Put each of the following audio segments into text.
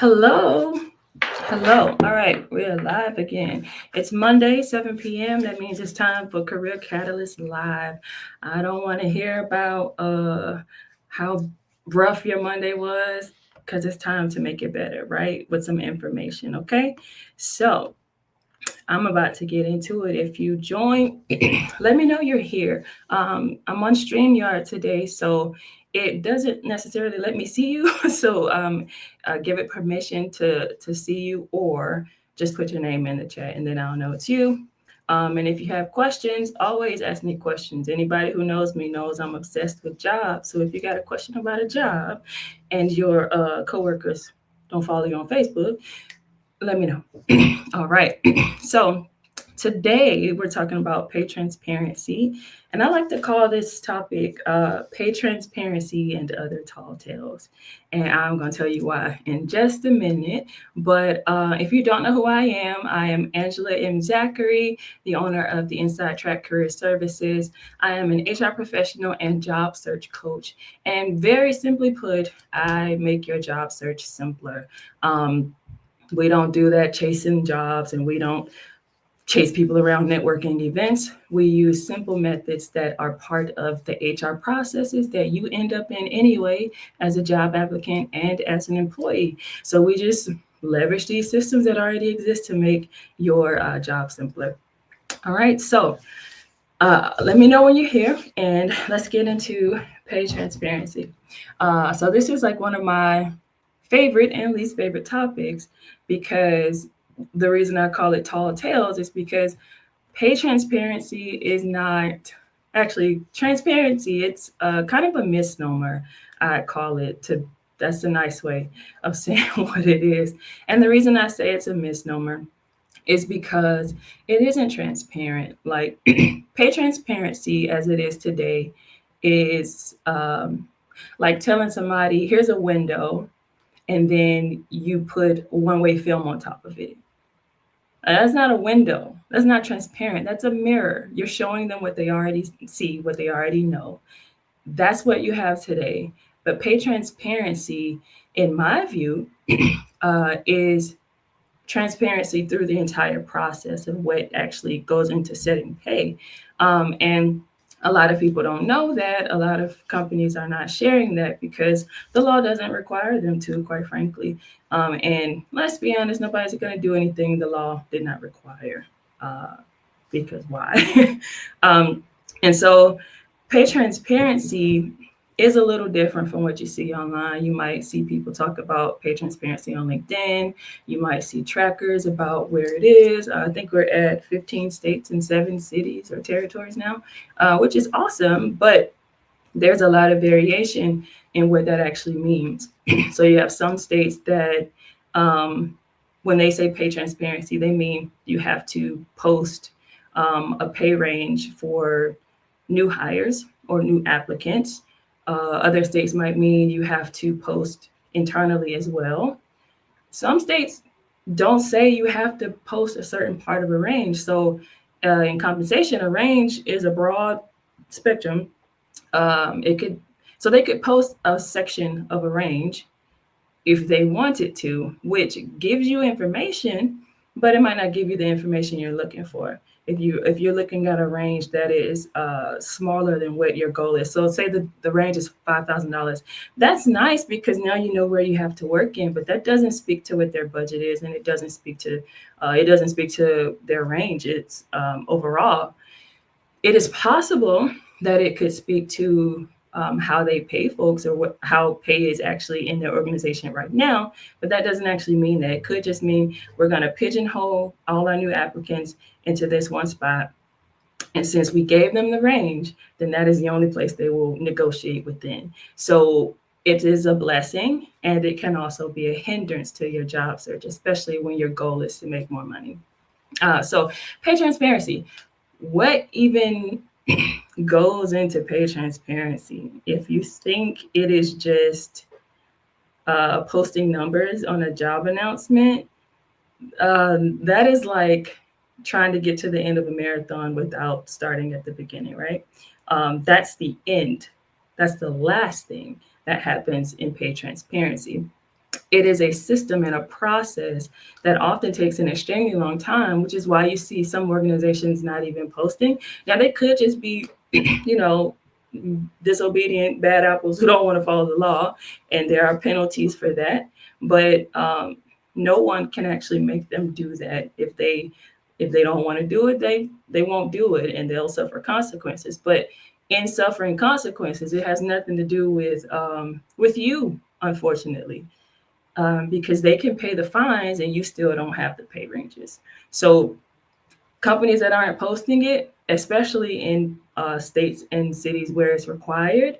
Hello. Hello. All right, we're live again. It's Monday, 7 p.m. That means it's time for Career Catalyst Live. I don't want to hear about how rough your Monday was because it's time to make it better, right? With some information, okay? So, I'm about to get into it. If you join, let me know you're here. I'm on StreamYard today, so it doesn't necessarily let me see you. So give it permission to see you, or just put your name in the chat, and then I'll know it's you. And if you have questions, always ask me questions. Anybody who knows me knows I'm obsessed with jobs. So if you got a question about a job, and your coworkers don't follow you on Facebook, let me know. All right. So today we're talking about pay transparency. And I like to call this topic pay transparency and other tall tales. And I'm going to tell you why in just a minute. But if you don't know who I am Angela M. Zachary, the owner of the Inside Track Career Services. I am an HR professional and job search coach. And very simply put, I make your job search simpler. We don't do that chasing jobs, and we don't chase people around networking events. We use simple methods that are part of the HR processes that you end up in anyway as a job applicant and as an employee. So we just leverage these systems that already exist to make your job simpler. All right, so let me know when you're here, and let's get into pay transparency. So this is like one of my favorite and least favorite topics, because the reason I call it tall tales is because pay transparency is not actually transparency. It's kind of a misnomer. I call it to. That's a nice way of saying what it is. And the reason I say it's a misnomer is because it isn't transparent. Like pay transparency as it is today is like telling somebody, here's a window, and then you put one-way film on top of it. That's not a window. That's not transparent. That's a mirror. You're showing them what they already see, what they already know. That's what you have today. But pay transparency, in my view, is transparency through the entire process of what actually goes into setting pay. And a lot of people don't know that. A lot of companies are not sharing that because the law doesn't require them to, quite frankly. And let's be honest, nobody's going to do anything the law did not require. Uh, because why? um, and so, pay transparency is a little different from what you see online. You might see people talk about pay transparency on LinkedIn. You might see trackers about where it is. I think we're at 15 states and 7 cities or territories now, which is awesome. But there's a lot of variation in what that actually means. So you have some states that, um, when they say pay transparency, they mean you have to post a pay range for new hires or new applicants. Other states might mean you have to post internally as well. Some states don't say you have to post a certain part of a range. So in compensation, a range is a broad spectrum. It could so they could post a section of a range if they wanted to, which gives you information, but it might not give you the information you're looking for. If you're looking at a range that is smaller than what your goal is, so say the range is $5,000, that's nice because now you know where you have to work in, but that doesn't speak to what their budget is, and it doesn't speak to their range. It's overall it is possible that it could speak to how they pay folks, or how pay is actually in their organization right now. But that doesn't actually mean that. It could just mean we're going to pigeonhole all our new applicants into this one spot. And since we gave them the range, then that is the only place they will negotiate within. So it is a blessing, and it can also be a hindrance to your job search, especially when your goal is to make more money. So pay transparency. What even goes into pay transparency? If you think it is just posting numbers on a job announcement, that is like trying to get to the end of a marathon without starting at the beginning, right? That's the end. That's the last thing that happens in pay transparency. it is a system and a process that often takes an extremely long time, which is why you see some organizations not even posting. Now, they could just be, you know, disobedient, bad apples who don't want to follow the law, and there are penalties for that. But no one can actually make them do that. If they don't want to do it, they won't do it, and they'll suffer consequences. But in suffering consequences, it has nothing to do with you, unfortunately, because they can pay the fines and you still don't have the pay ranges. So companies that aren't posting it, especially in states and cities where it's required,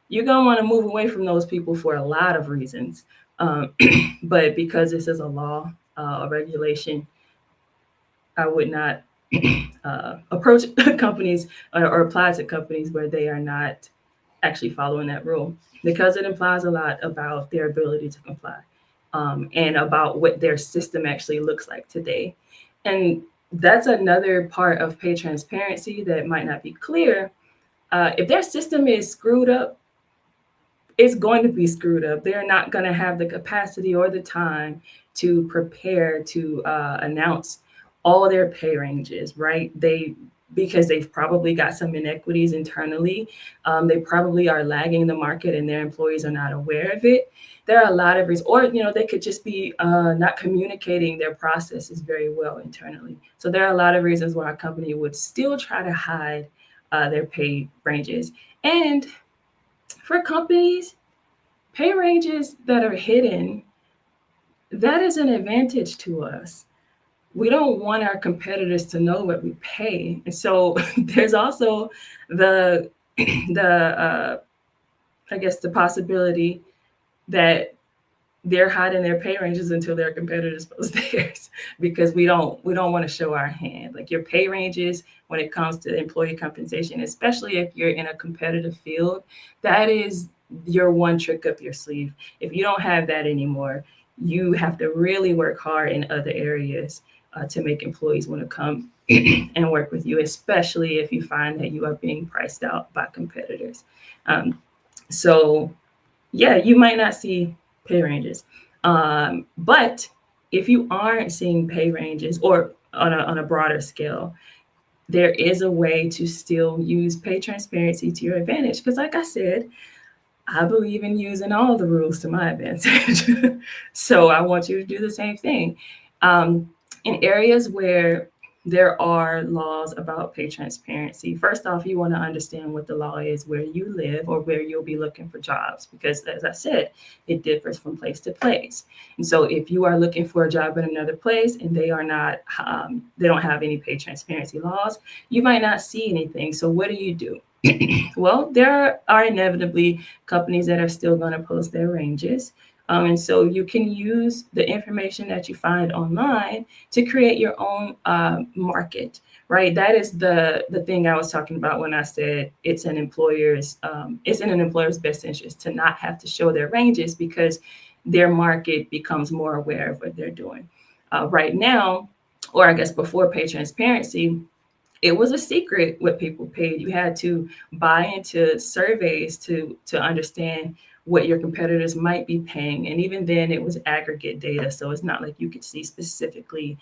you're going to want to move away from those people for a lot of reasons. Um, but because this is a law, a regulation, I would not approach companies or apply to companies where they are not actually following that rule, because it implies a lot about their ability to comply, and about what their system actually looks like today. And that's another part of pay transparency that might not be clear. If their system is screwed up, it's going to be screwed up. They're not going to have the capacity or the time to prepare to announce all their pay ranges, right? Because they've probably got some inequities internally. They probably are lagging the market, and their employees are not aware of it. There are a lot of reasons, or they could just be not communicating their processes very well internally. So there are a lot of reasons why a company would still try to hide their pay ranges. And for companies, pay ranges that are hidden, that is an advantage to us. We don't want our competitors to know what we pay. And so there's also the the I guess the possibility that they're hiding their pay ranges until their competitors post theirs, because we don't want to show our hand. Like, your pay ranges when it comes to employee compensation, especially if you're in a competitive field, that is your one trick up your sleeve. If you don't have that anymore, you have to really work hard in other areas to make employees want to come and work with you, especially if you find that you are being priced out by competitors. Um, so yeah, you might not see pay ranges. But if you aren't seeing pay ranges, or on a broader scale, there is a way to still use pay transparency to your advantage. Because, like I said, I believe in using all the rules to my advantage. So I want you to do the same thing. Um, in areas where there are laws about pay transparency, first off, you want to understand what the law is where you live or where you'll be looking for jobs, because, as I said, it differs from place to place. And so if you are looking for a job in another place and they are not, they don't have any pay transparency laws, you might not see anything. So what do? Well, there are inevitably companies that are still going to post their ranges. And so you can use the information that you find online to create your own market, right? That is the thing I was talking about when I said it's in an employer's best interest to not have to show their ranges, because their market becomes more aware of what they're doing. Right now, or I guess before pay transparency, it was a secret what people paid. You had to buy into surveys to understand what your competitors might be paying. And even then, it was aggregate data. So it's not like you could see specifically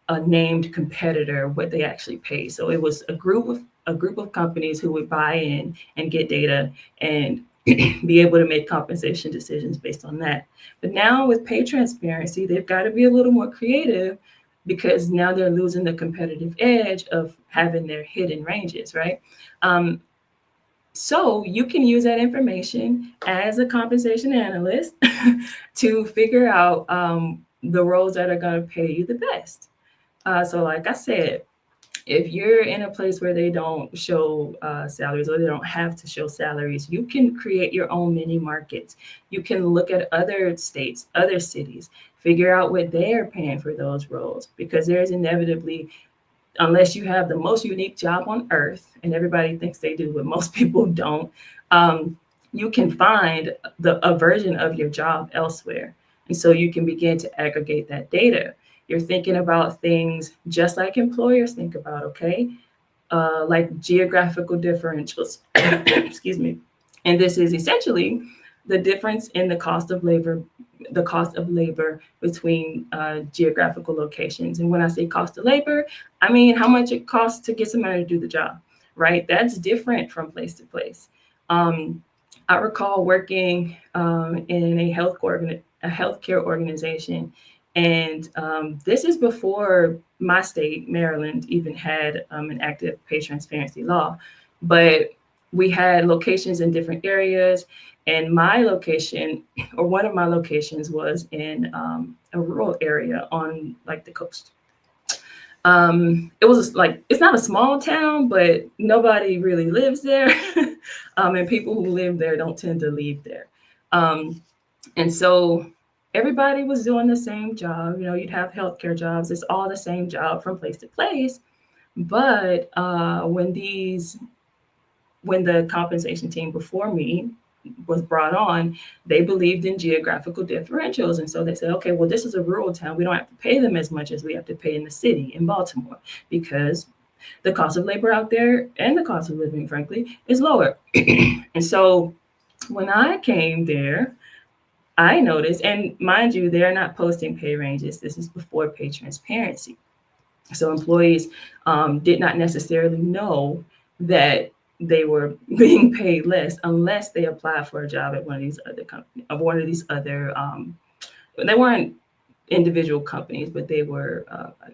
a named competitor what they actually pay. So it was a group of companies who would buy in and get data and be able to make compensation decisions based on that. But now with pay transparency, they've got to be a little more creative, because now they're losing the competitive edge of having their hidden ranges, right? Um, so you can use that information as a compensation analyst to figure out the roles that are going to pay you the best. So, like I said, if you're in a place where they don't show salaries, or they don't have to show salaries, you can create your own mini markets. You can look at other states, other cities, figure out what they're paying for those roles, because there's inevitably, unless you have the most unique job on earth, and everybody thinks they do, but most people don't, um, you can find a version of your job elsewhere. And so you can begin to aggregate that data. You're thinking about things just like employers think about, okay? Like geographical differentials, excuse me. And this is essentially the difference in the cost of labor the cost of labor between geographical locations. And when I say cost of labor, I mean how much it costs to get somebody to do the job, right? That's different from place to place. Um, I recall working in a healthcare organization, and this is before my state, Maryland, even had an active pay transparency law. But we had locations in different areas, and my location, or one of my locations, was in a rural area on like the coast. It was like, it's not a small town, but nobody really lives there. And people who live there don't tend to leave there. Um, and so everybody was doing the same job. You know, you'd have healthcare jobs, it's all the same job from place to place. But when the compensation team before me was brought on, they believed in geographical differentials. And so they said, okay, well, this is a rural town. We don't have to pay them as much as we have to pay in the city, in Baltimore, because the cost of labor out there and the cost of living, frankly, is lower. And so when I came there, I noticed, and mind you, they're not posting pay ranges. This is before pay transparency. So employees did not necessarily know that they were being paid less unless they applied for a job at one of these other companies, of one of these other. They weren't individual companies, but they were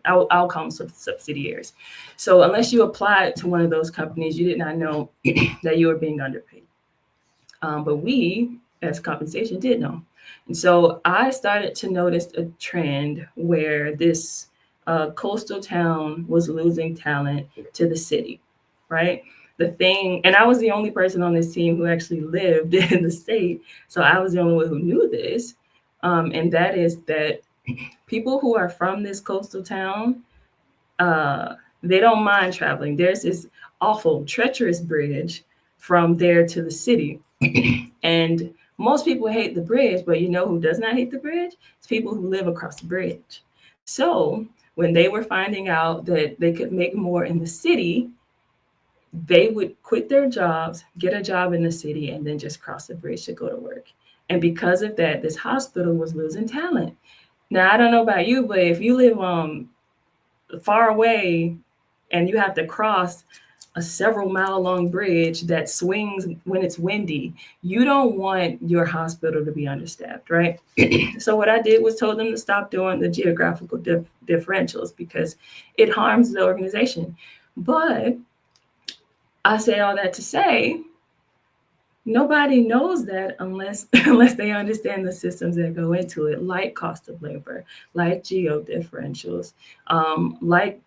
I'll call them subsidiaries. So unless you applied to one of those companies, you did not know that you were being underpaid. But we, as compensation, did know. And so I started to notice a trend where this coastal town was losing talent to the city, right? The thing, and I was the only person on this team who actually lived in the state. So I was the only one who knew this. And that is that people who are from this coastal town, uh, they don't mind traveling. There's this awful, treacherous bridge from there to the city. And most people hate the bridge, but you know who does not hate the bridge? It's people who live across the bridge. So when they were finding out that they could make more in the city, they would quit their jobs, get a job in the city, and then just cross the bridge to go to work. And because of that, this hospital was losing talent. Now, I don't know about you, but if you live far away and you have to cross a several mile long bridge that swings when it's windy, you don't want your hospital to be understaffed, right? So what I did was told them to stop doing the geographical differentials because it harms the organization. But I say all that to say, nobody knows that unless unless they understand the systems that go into it, like cost of labor, like geo differentials, like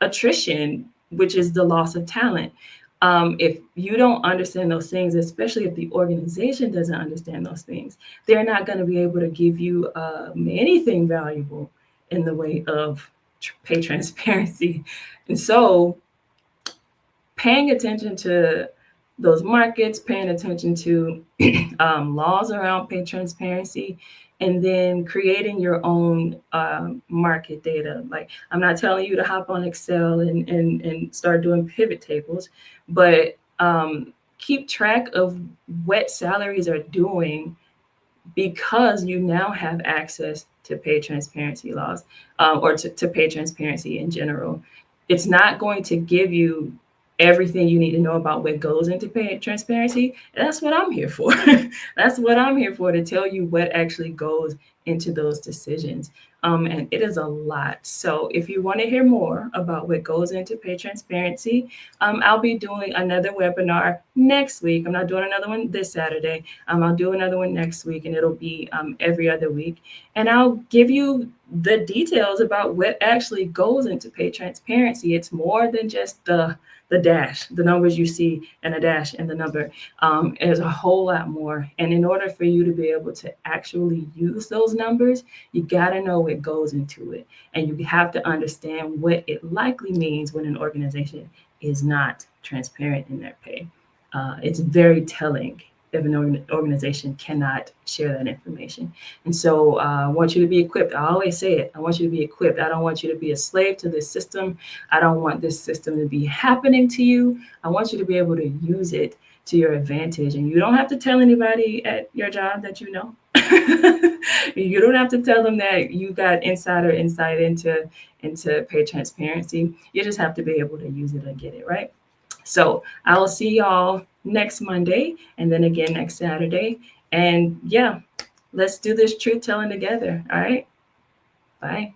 attrition, which is the loss of talent. If you don't understand those things, especially if the organization doesn't understand those things, they're not going to be able to give you anything valuable in the way of pay transparency. And so paying attention to those markets, paying attention to laws around pay transparency, and then creating your own market data. Like, I'm not telling you to hop on Excel and start doing pivot tables, but keep track of what salaries are doing, because you now have access to pay transparency laws, or to pay transparency in general. It's not going to give you everything you need to know about what goes into pay transparency. And that's what I'm here for. That's what I'm here for, to tell you what actually goes into those decisions. And it is a lot. So if you want to hear more about what goes into pay transparency, I'll be doing another webinar next week. I'm not doing another one this Saturday. I'll do another one next week, and it'll be every other week. And I'll give you the details about what actually goes into pay transparency. It's more than just the dash, the numbers you see, and a dash and the number. There's a whole lot more. And in order for you to be able to actually use those numbers, you got to know what goes into it. And you have to understand what it likely means when an organization is not transparent in their pay. It's very telling if an organization cannot share that information. And so I want you to be equipped. I always say it. I want you to be equipped. I don't want you to be a slave to this system. I don't want this system to be happening to you. I want you to be able to use it to your advantage. And you don't have to tell anybody at your job that you know. You don't have to tell them that you got insider insight into pay transparency. You just have to be able to use it and get it right. So I will see y'all next Monday and then again next Saturday. And yeah, let's do this truth telling together. All right. Bye.